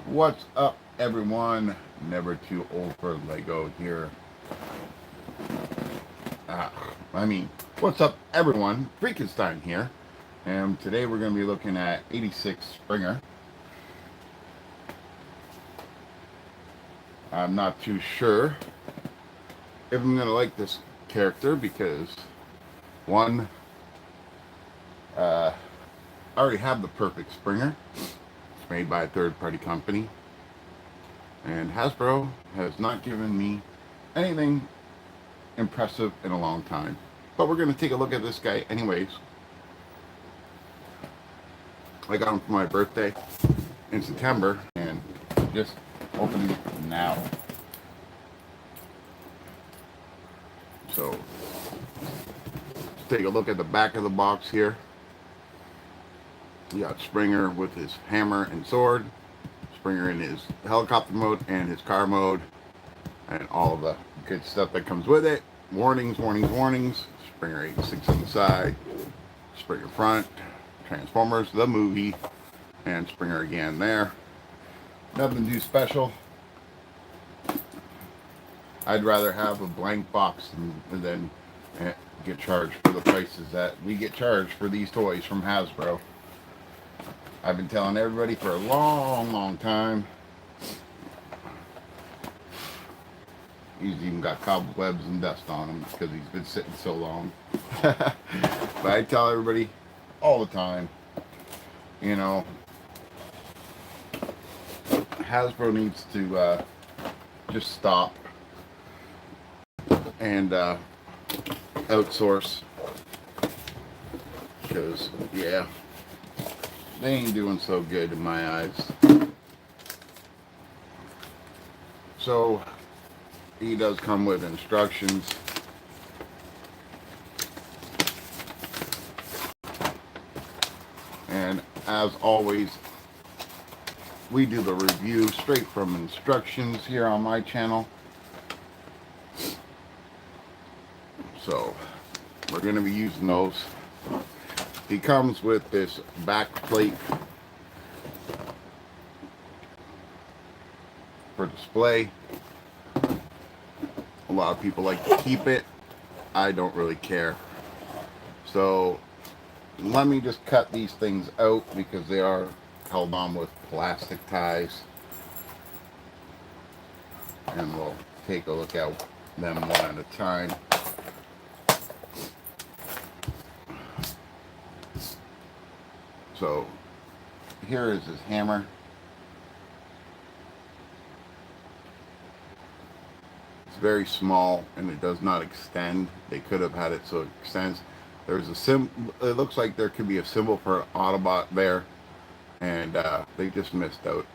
What's up, everyone? Never too old for Lego here. What's up, everyone? Freakenstein here. And today we're going to be looking at 86 Springer. I'm not too sure if I'm going to like this character because, one, I already have the perfect Springer. It's made by a third-party company. And Hasbro has not given me anything impressive in a long time. But we're going to take a look at this guy anyways. I got him for my birthday in September and just opening it now. So let's take a look at the back of the box here. You got Springer with his hammer and sword, Springer in his helicopter mode and his car mode, and all of the good stuff that comes with it. Warnings, warnings, warnings. Springer 86 on the side, Springer front, Transformers the movie, and Springer again there. Nothing too special. I'd rather have a blank box than get charged for the prices that we get charged for these toys from Hasbro. I've been telling everybody for a long time. He's even got cobwebs and dust on him because he's been sitting so long. But I tell everybody all the time, you know, Hasbro needs to just stop and outsource, because yeah, they ain't doing so good in my eyes. So he does come with instructions. And as always, we do the review straight from instructions here on my channel. So we're going to be using those. He comes with this back plate for display. A lot of people like to keep it. I don't really care. So let me just cut these things out because they are held on with plastic ties. And we'll take a look at them one at a time. So here is his hammer. It's very small and it does not extend. They could have had it so it extends. There's a it looks like there could be a symbol for an Autobot there, and they just missed out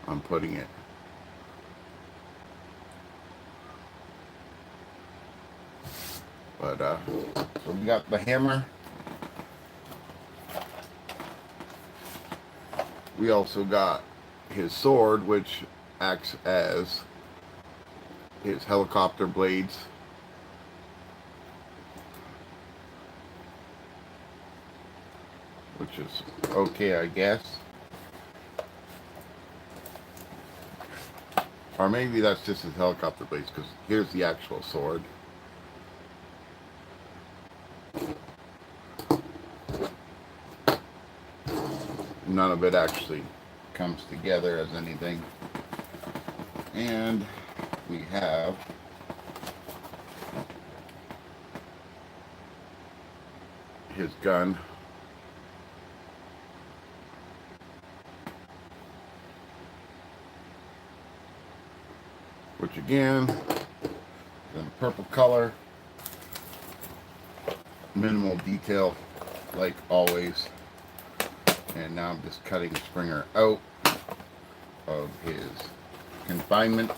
on putting it. But so we got the hammer. We also got his sword, which acts as his helicopter blades. Which is okay, I guess. Or maybe that's just his helicopter blades, because here's the actual sword. None of it actually comes together as anything. And we have his gun. Which again is in a purple color. Minimal detail like always. And now I'm just cutting Springer out of his confinement.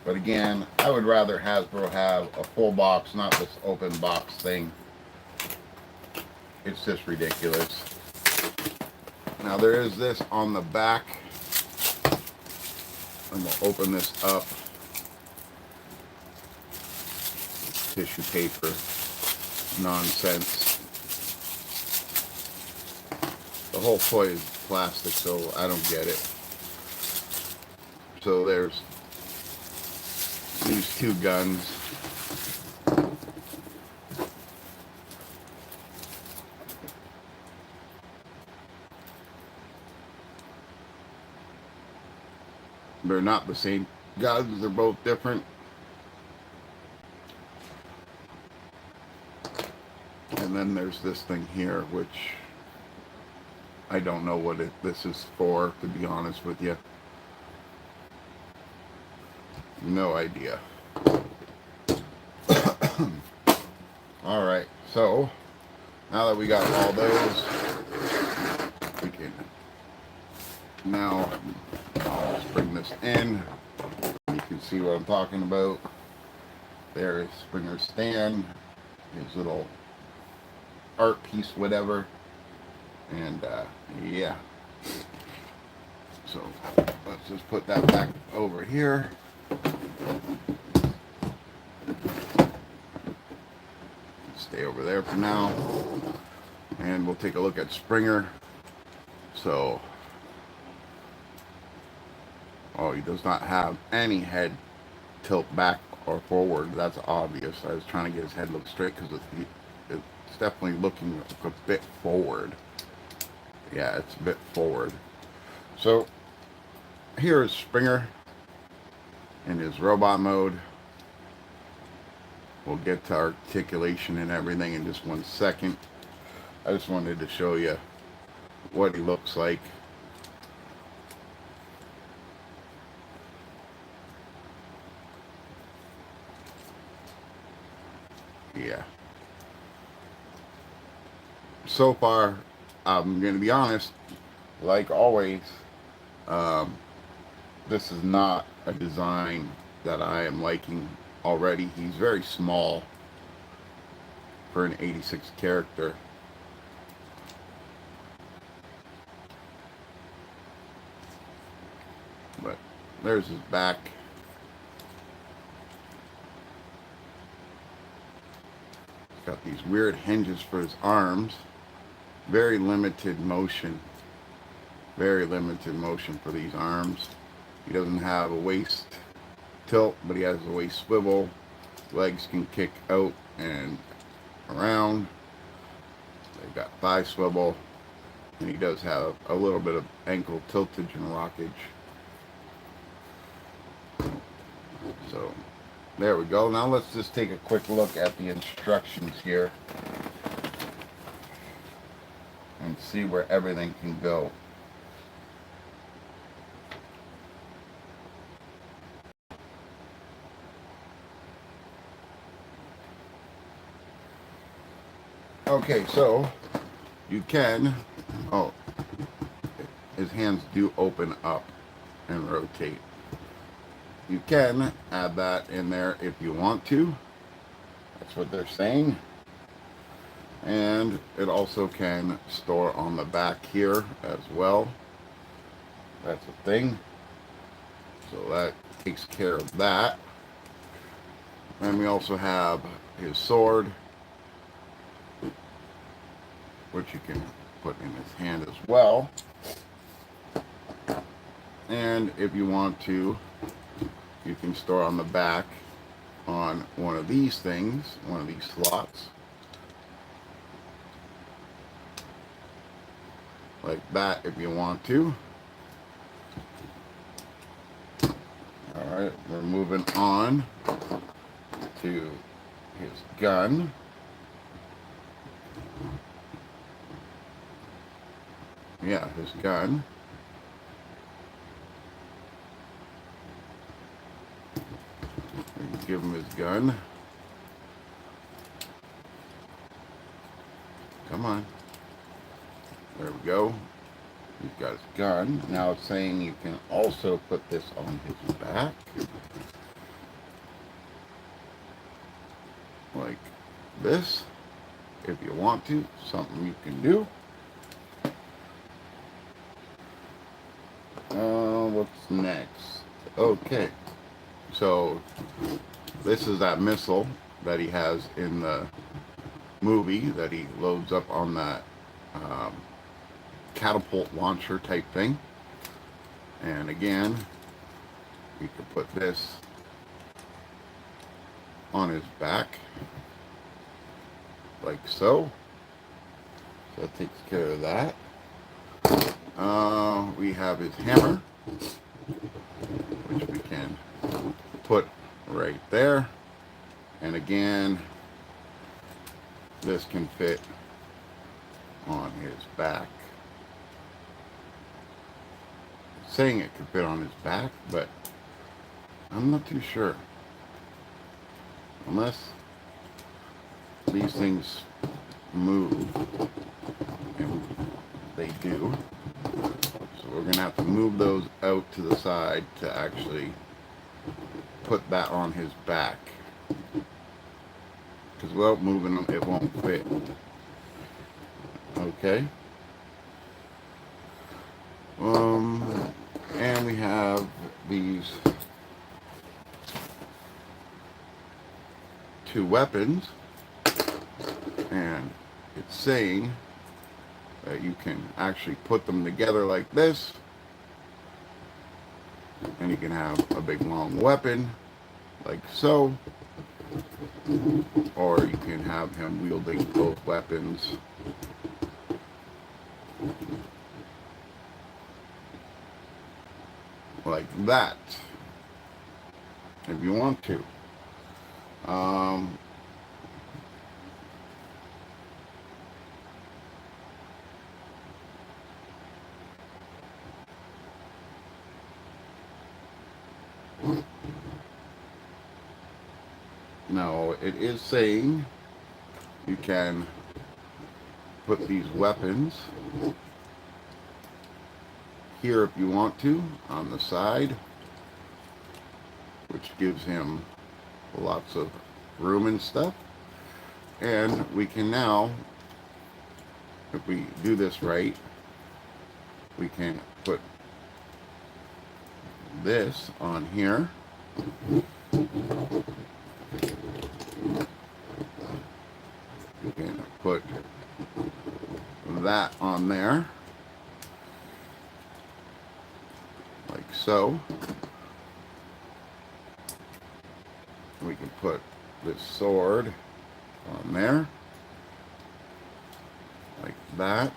But again, I would rather Hasbro have a full box, not this open box thing. It's just ridiculous. Now there is this on the back. I'm going to open this up. Tissue paper. Nonsense. The whole toy is plastic, so I don't get it. So there's these two guns. They're not the same guns, they're both different. And then there's this thing here, which I don't know what this is for, to be honest with you. No idea. Alright, so now that we got all those, we can now just bring this in. You can see what I'm talking about. There's Springer's stand, his little art piece, whatever. And yeah, so let's just put that back over here. Stay over there for now, and we'll take a look at Springer. So, oh, he does not have any head tilt back or forward. That's obvious. I was trying to get his head look straight because it's definitely looking a bit forward. Yeah, it's a bit forward. So here is Springer in his robot mode. We'll get to articulation and everything in just 1 second. I just wanted to show you what he looks like. Yeah. So far, I'm going to be honest, like always, this is not a design that I am liking already. He's very small for an 86 character. But there's his back. He's got these weird hinges for his arms. Very limited motion. Very limited motion for these arms. He doesn't have a waist tilt, but he has a waist swivel. Legs can kick out and around. They've got thigh swivel. And he does have a little bit of ankle tiltage and rockage. So, there we go. Now let's just take a quick look at the instructions here and see where everything can go. Okay, so you can, oh, his hands do open up and rotate. You can add that in there if you want to. That's what they're saying. And it also can store on the back here as well. That's a thing. So that takes care of that. And we also have his sword, which you can put in his hand as well. And if you want to, you can store on the back on one of these things, one of these slots. Like that if you want to. Alright, we're moving on to his gun. Yeah, his gun. Give him his gun. Come on. There we go. He's got his gun. Now it's saying you can also put this on his back. Like this. If you want to. Something you can do. What's next? Okay. So this is that missile that he has in the movie that he loads up on that catapult launcher type thing. And again, we could put this on his back, like so. So that takes care of that. We have his hammer, which we can put right there. And again, this can fit on his back. It's saying it could fit on his back, but I'm not too sure. Unless these things move, and they do. So we're gonna have to move those out to the side to actually put that on his back. Because without moving them, it won't fit. Okay. And we have these two weapons, and it's saying that you can actually put them together like this, and you can have a big long weapon like so, or you can have him wielding both weapons like that, if you want to. Now, it is saying you can put these weapons here if you want to, on the side, which gives him lots of room and stuff. And we can now, if we do this right, we can put this on here. You can put that on there, like so. We can put this sword on there, like that.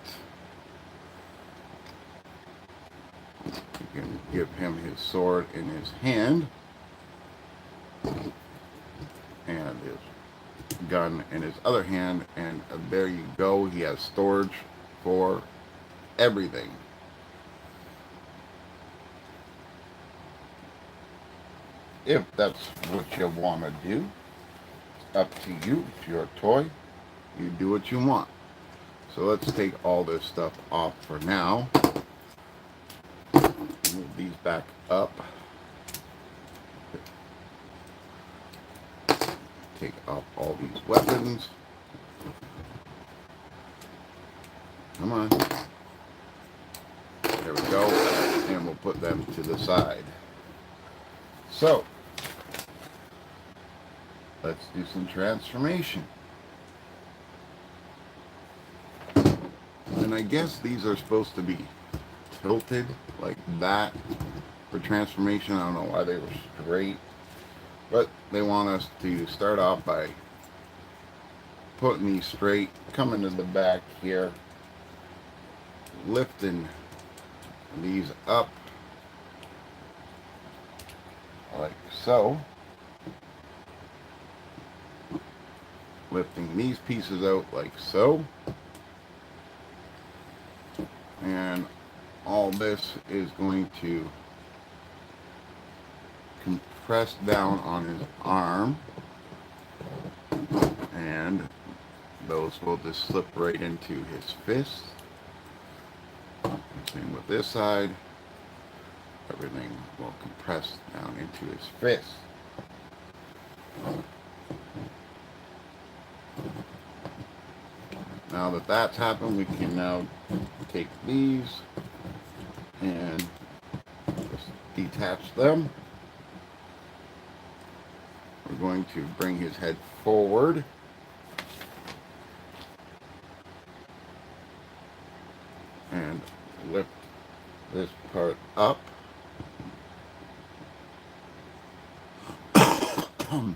You can give him his sword in his hand, and his gun in his other hand, and there you go. He has storage for everything. If that's what you want to do, it's up to you. It's your toy. You do what you want. So let's take all this stuff off for now. Move these back up. Take off all these weapons. Come on. There we go. And we'll put them to the side. So, let's do some transformation. And I guess these are supposed to be tilted like that for transformation. I don't know why they were straight. But they want us to start off by putting these straight, coming to the back here, lifting these up like so, lifting these pieces out like so, and all this is going to compress down on his arm, and those will just slip right into his fist. Same with this side. Everything will compress down into his fist. Now that that's happened, we can now take these and just detach them. We're going to bring his head forward. And this part up. I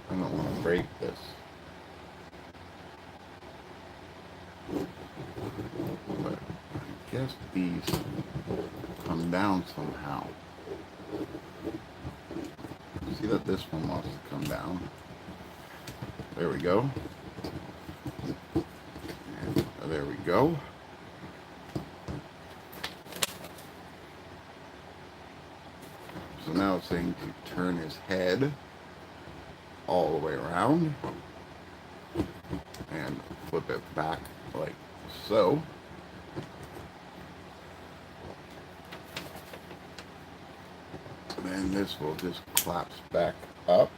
don't want to break this. But I guess these come down somehow. See that this one wants to come down. There we go. And there we go. So now it's saying to turn his head all the way around and flip it back like so. And then this will just collapse back up.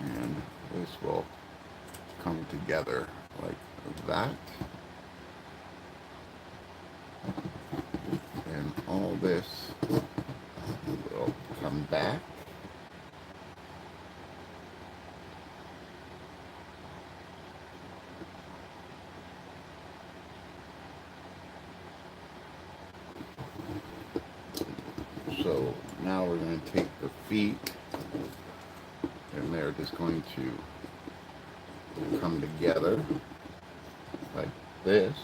And this will come together like that. And all this will come back. So now we're going to take the feet and they're just going to come together like this.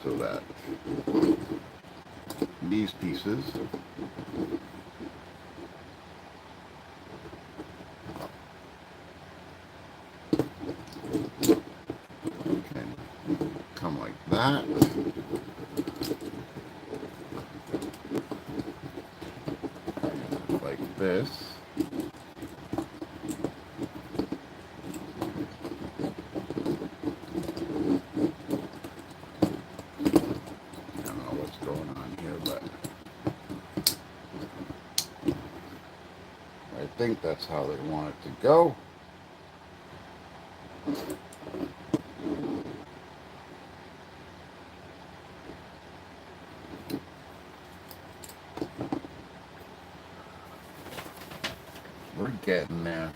So that these pieces can come like that. And like this. I think that's how they want it to go. We're getting there.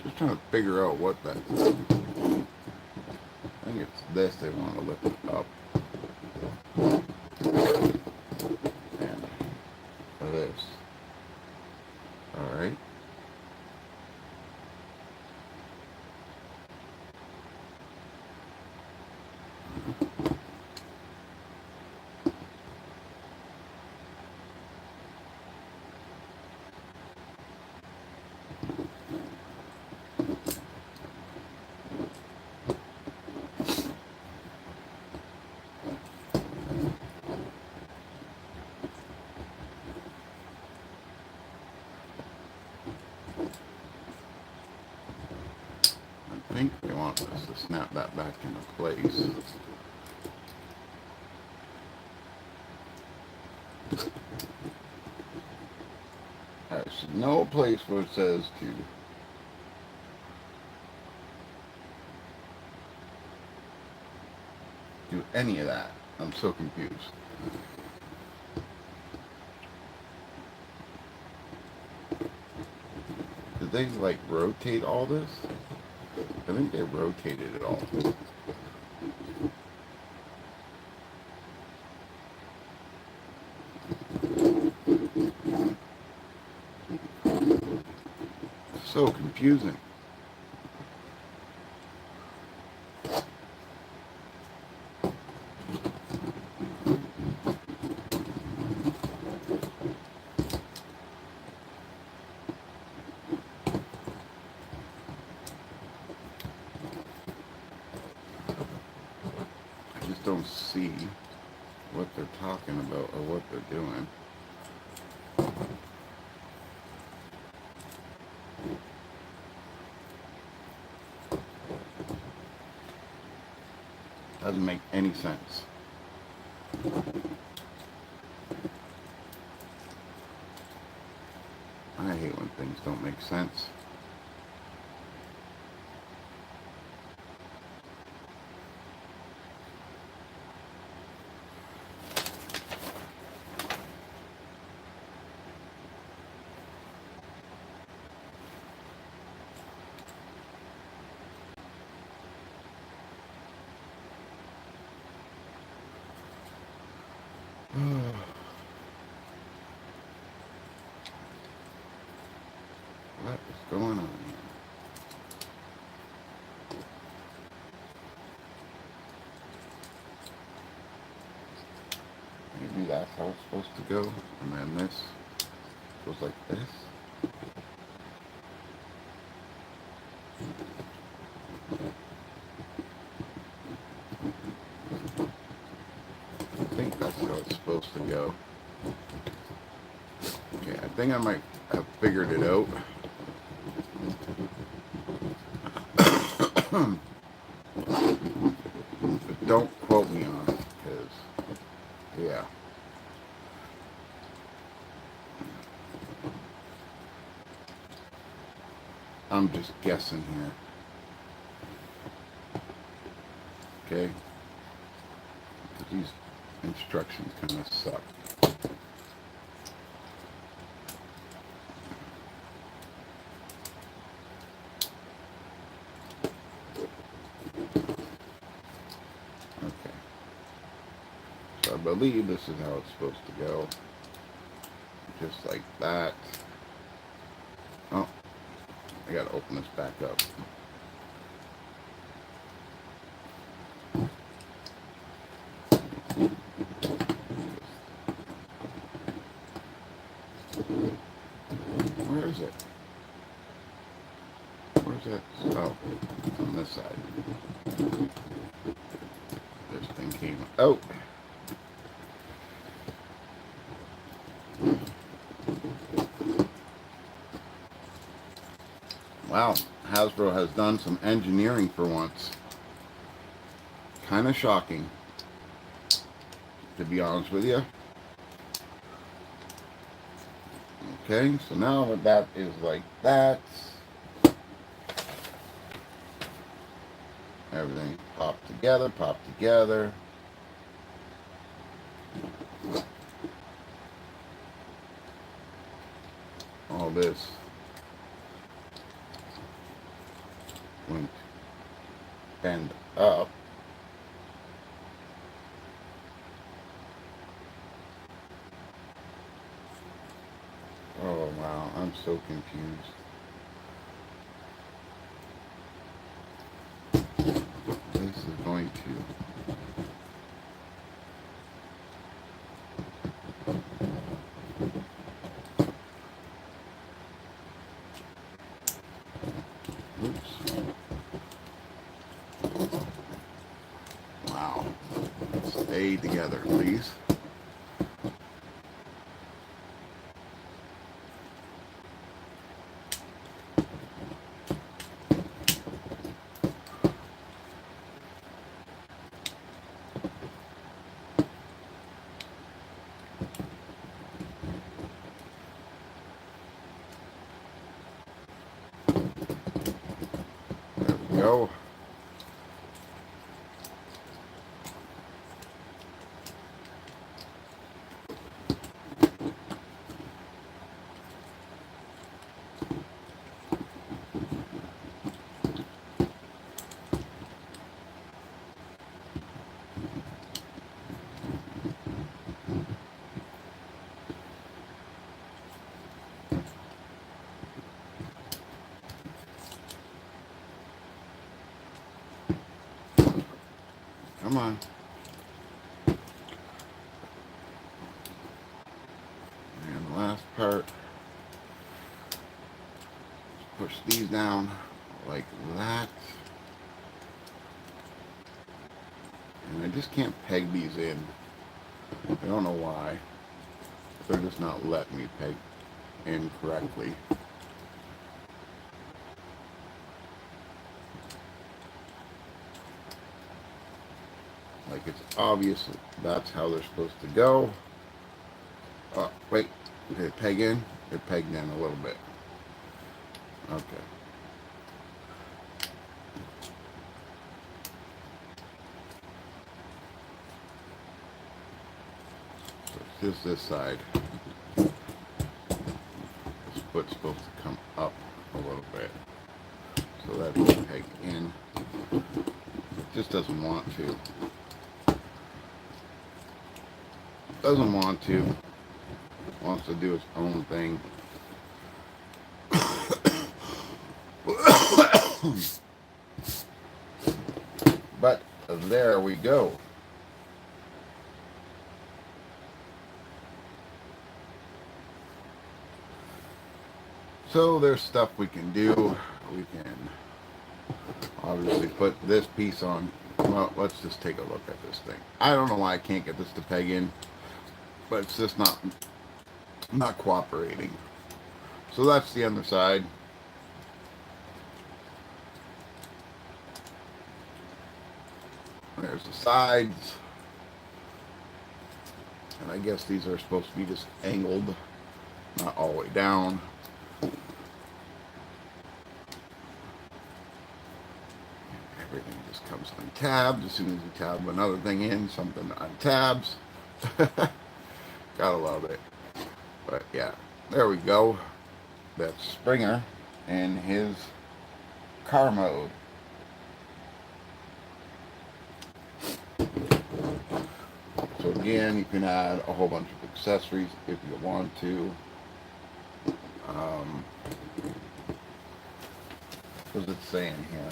Just trying to figure out what that is. I think it's this they want to lift it up. And this. Alright. I think they want us to snap that back into place. There's no place where it says to do any of that. I'm so confused. Did they like rotate all this? I think they rotated it all. So confusing. Don't see what they're talking about or what they're doing. Doesn't make any sense. I hate when things don't make sense. What is going on here? Maybe that's how it's supposed to go. And then this goes like this. I think that's how it's supposed to go. Okay, I think I might have figured it out. But don't quote me on it, because, yeah. I'm just guessing here. Okay? These instructions kind of suck. Okay. So I believe this is how it's supposed to go. Just like that. Oh, I gotta open this back up. Where is it? Where's that? Oh, it's on this side. This thing came out. Wow, Hasbro has done some engineering for once. Kind of shocking, to be honest with you. Okay, so now that is like that. Everything popped together, popped together. All this went end up. Oh wow, I'm so confused. This is going to wow. Stay together, please. There we go. Come on. And the last part, push these down like that. And I just can't peg these in. I don't know why. They're just not letting me peg in correctly. Like it's obvious that's how they're supposed to go. Oh, wait. Okay, peg in. it pegged in a little bit. Okay. So it's just this side. This foot's supposed to come up a little bit. So that can peg in. It just doesn't want to. Doesn't want to. Wants to do its own thing. But there we go. So there's stuff we can do. We can obviously put this piece on. Well, let's just take a look at this thing. I don't know why I can't get this to peg in, but it's just not cooperating. So that's the underside. There's the sides. And I guess these are supposed to be just angled, not all the way down. Everything just comes untabbed. As soon as you tab another thing in, something untabs. Gotta love it. But yeah, there we go. That's Springer in his car mode. So again, you can add a whole bunch of accessories if you want to. What's it saying here?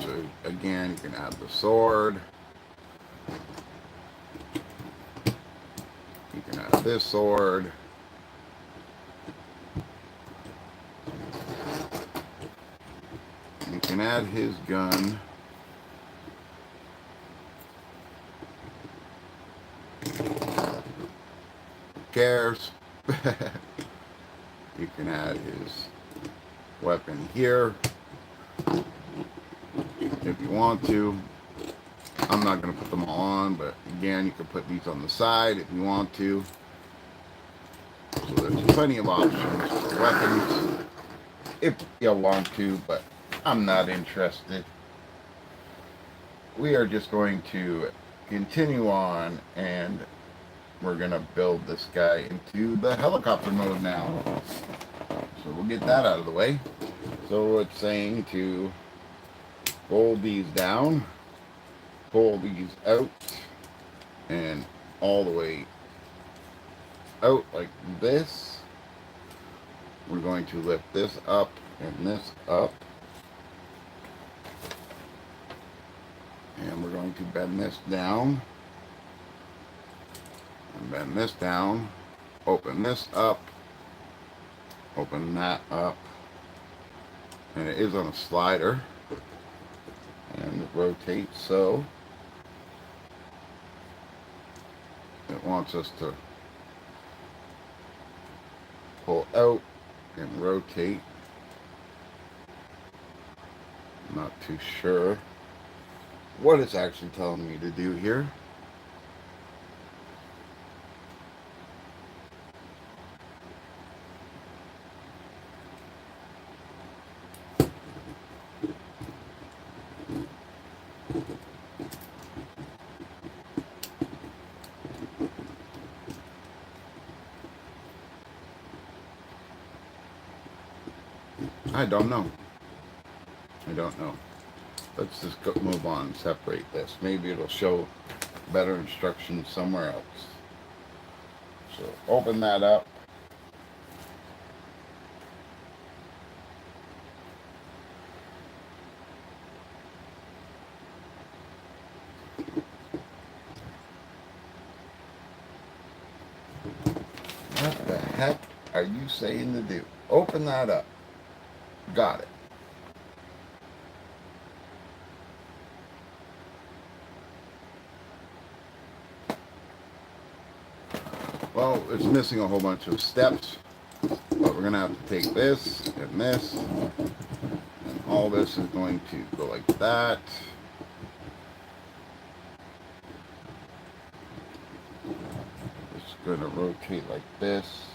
So again, you can add the sword. You can add this sword. You can add his gun. Who cares? You can add his weapon here if you want to. I'm not going to put them all on, but again, you can put these on the side if you want to. So there's plenty of options for weapons if you want to, but I'm not interested. We are just going to continue on, and we're going to build this guy into the helicopter mode now. So we'll get that out of the way. So it's saying to fold these down, pull these out, and all the way out like this. We're going to lift this up and this up. And we're going to bend this down. And bend this down. Open this up. Open that up. And it is on a slider. And it rotates so. It wants us to pull out and rotate. I'm not too sure what it's actually telling me to do here. I don't know. I don't know. Let's just go, move on, separate this. Maybe it'll show better instructions somewhere else. So open that up. What the heck are you saying to do? Open that up. Got it. Well, it's missing a whole bunch of steps, but we're going to have to take this, and all this is going to go like that. going to rotate like this.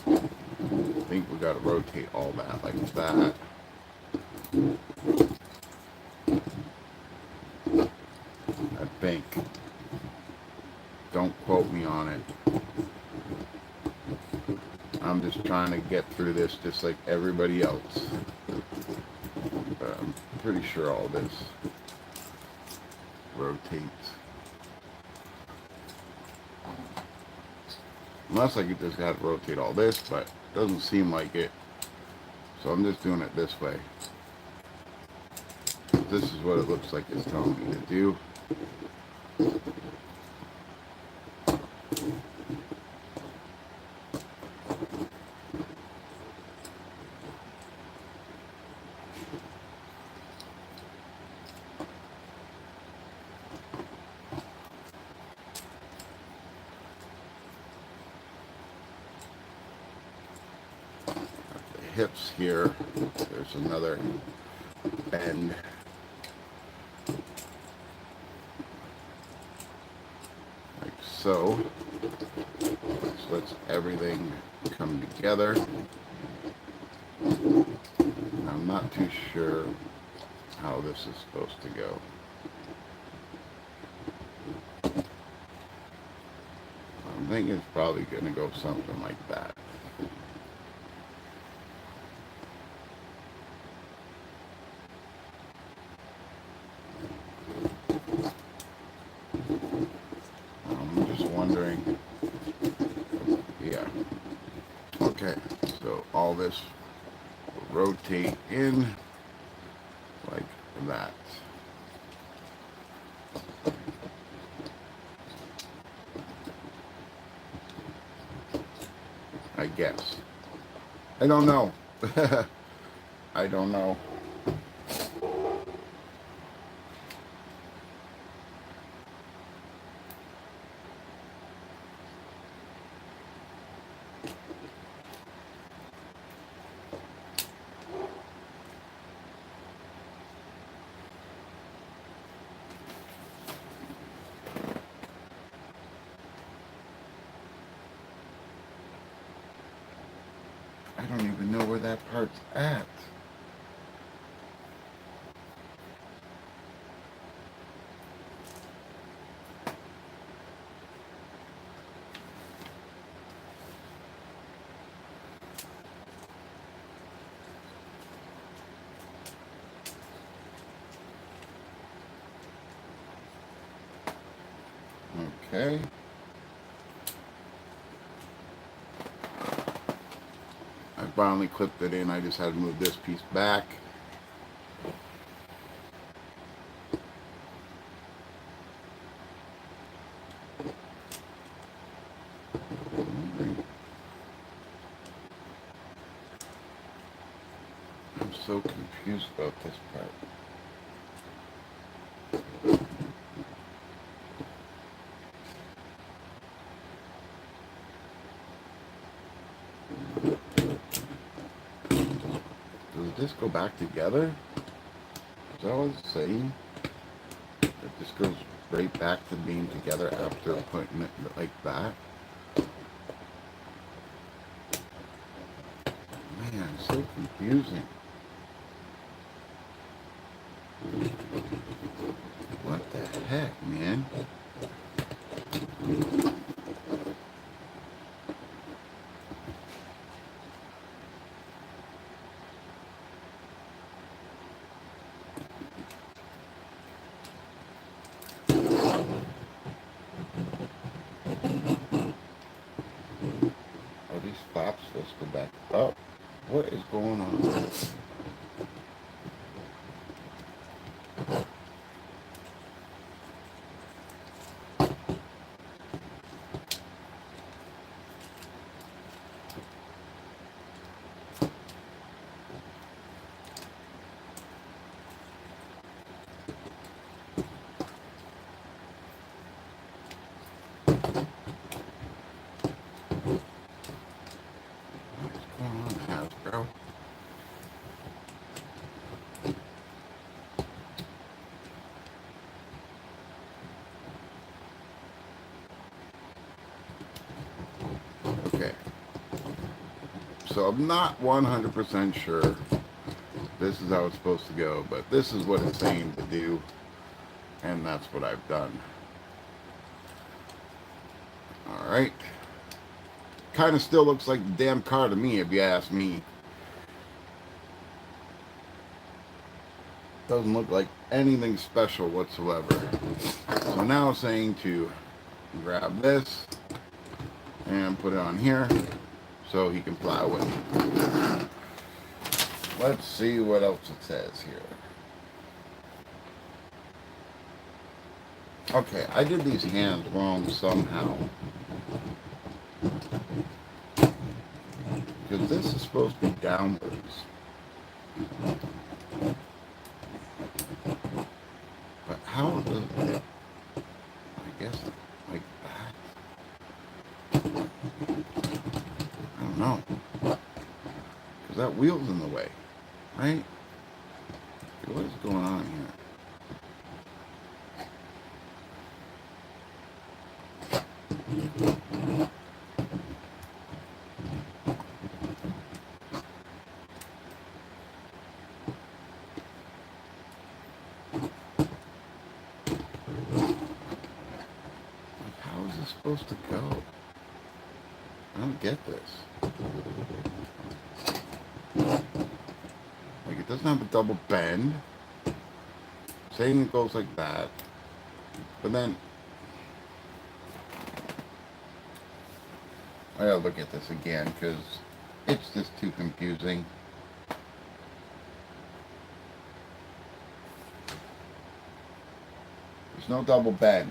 I think we got to rotate all that like that. I think. Don't quote me on it. I'm just trying to get through this just like everybody else. But I'm pretty sure all this rotates. Unless I could just have to rotate all this, but it doesn't seem like it. So I'm just doing it this way. This is what it looks like it's telling me to do. Hips here, there's another bend. Like so. This lets everything come together. I'm not too sure how this is supposed to go. I'm thinking it's probably going to go something like that. Yeah. Okay, so all this will rotate in like that. I guess. I don't know. I don't know. I don't even know where that part's at. Okay. I finally clipped it in. I just had to move this piece back. I'm so confused about this part. Does this go back together? Is that what it's saying? It just goes right back to being together after putting it like that? Man, it's so confusing. What the heck, man? Are these flaps supposed to go back up? What is going on? So I'm not 100% sure this is how it's supposed to go, but this is what it's saying to do, and that's what I've done. Alright. Kind of still looks like the damn car to me, if you ask me. Doesn't look like anything special whatsoever. So now it's saying to grab this and put it on here so he can fly away. Let's see what else it says here. Okay, I did these hands wrong somehow. Because this is supposed to be downwards. But how does it? I guess like that. I don't know. Because that wheel's in the way, right? What is going on here? Supposed to go? I don't get this. Like, it doesn't have a double bend. Saying it goes like that. But then I gotta look at this again because it's just too confusing. There's no double bend.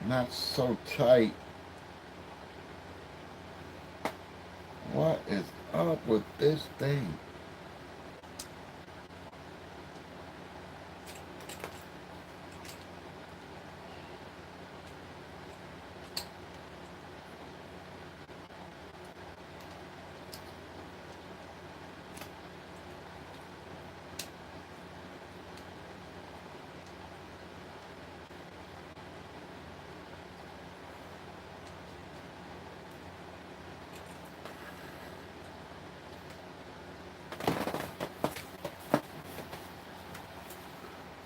Not so tight. What is up with this thing?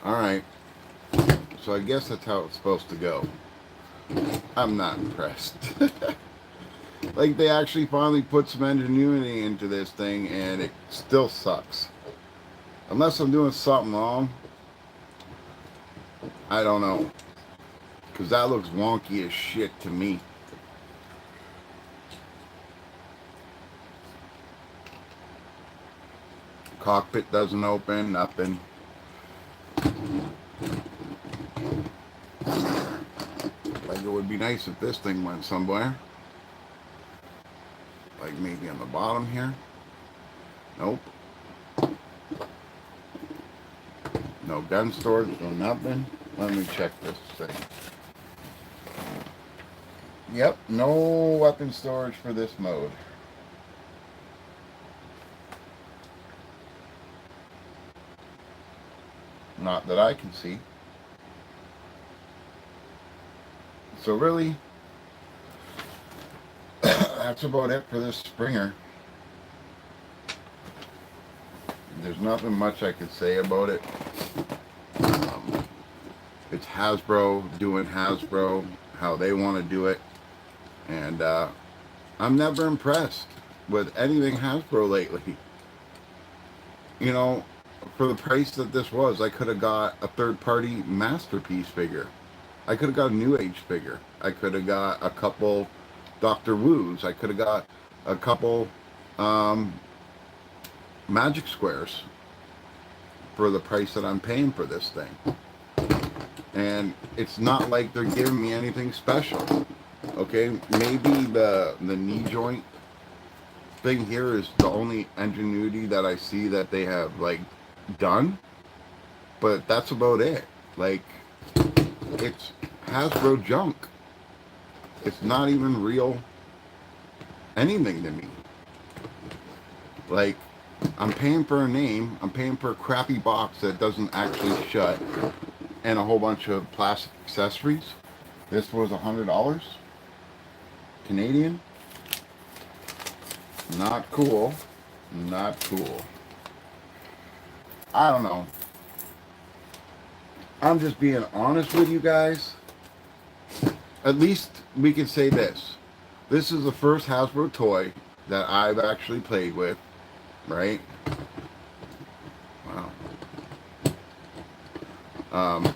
Alright, so I guess that's how it's supposed to go. I'm not impressed. Like, they actually finally put some ingenuity into this thing, and it still sucks. Unless I'm doing something wrong, I don't know. Because that looks wonky as shit to me. Cockpit doesn't open, nothing. Like, it would be nice if this thing went somewhere. Like maybe on the bottom here. Nope. No gun storage, no nothing. Let me check this thing. Yep, no weapon storage for this mode. Not that I can see. So really, that's about it for this Springer. There's nothing much I could say about it. It's Hasbro doing Hasbro, how they want to do it. And I'm never impressed with anything Hasbro lately. You know, for the price that this was, I could have got a third-party Masterpiece figure. I could have got a New Age figure. I could have got a couple Dr. Wu's. I could have got a couple Magic Squares for the price that I'm paying for this thing. And it's not like they're giving me anything special. Okay, maybe the knee joint thing here is the only ingenuity that I see that they have like done, but that's about it. Like, it's Hasbro junk. It's not even real anything to me. Like, I'm paying for a name, I'm paying for a crappy box that doesn't actually shut, and a whole bunch of plastic accessories. This was $100 Canadian. Not cool. Not cool. I don't know. I'm just being honest with you guys. At least we can say this. This is the first Hasbro toy that I've actually played with, right? Wow.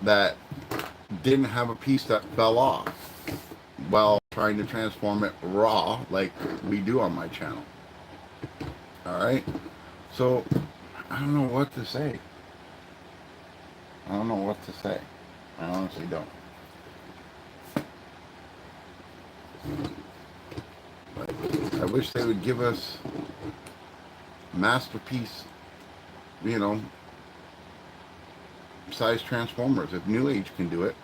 That didn't have a piece that fell off while trying to transform it raw like we do on my channel. Alright? So, I don't know what to say. I don't know what to say. I honestly don't. But I wish they would give us masterpiece, you know, size transformers. If New Age can do it,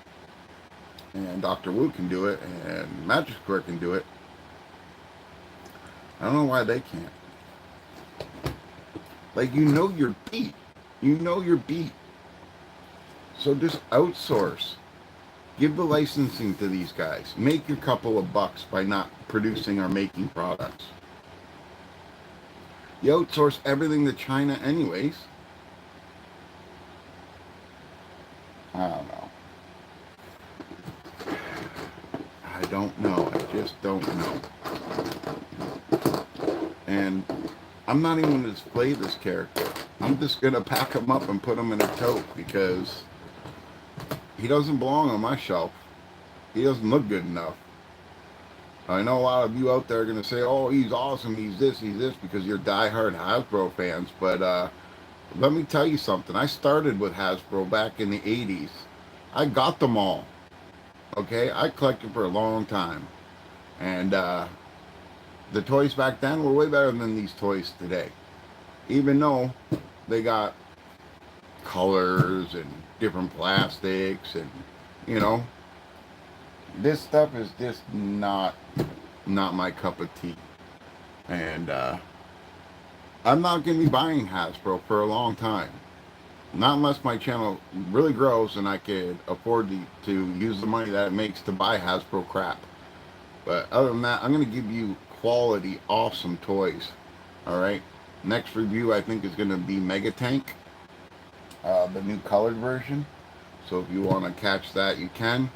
and Dr. Wu can do it, and Magic Square can do it, I don't know why they can't. Like, you know you're beat. You know you're beat. So just outsource. Give the licensing to these guys. Make your couple of bucks by not producing or making products. You outsource everything to China anyways. I don't know. I don't know. I just don't know. And I'm not even going to display this character. I'm just going to pack him up and put him in a tote because he doesn't belong on my shelf. He doesn't look good enough. I know a lot of you out there are going to say, oh, he's awesome, he's this, because you're diehard Hasbro fans. But let me tell you something. I started with Hasbro back in the 80s. I got them all. Okay? I collected for a long time. And the toys back then were way better than these toys today. Even though they got colors and different plastics and, you know, this stuff is just not my cup of tea. And I'm not going to be buying Hasbro for a long time. Not unless my channel really grows and I could afford to use the money that it makes to buy Hasbro crap. But other than that, I'm going to give you quality, awesome toys. Alright? Next review I think is going to be Mega Tank. The new colored version. So if you want to catch that, you can.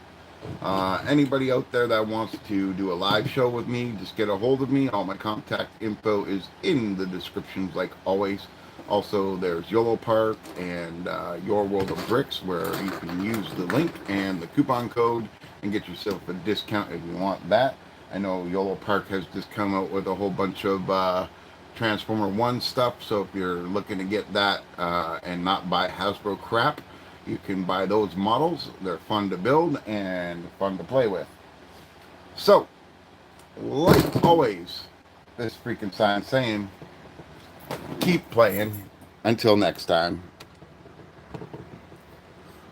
Anybody out there that wants to do a live show with me, just get a hold of me. All my contact info is in the descriptions like always. Also, there's Yolopark and Your World of Bricks, where you can use the link and the coupon code and get yourself a discount if you want that. I know Yolopark has just come out with a whole bunch of Transformer 1 stuff, so if you're looking to get that and not buy Hasbro crap, you can buy those models. They're fun to build and fun to play with. So, like always, this Freakenstein saying, keep playing. Until next time.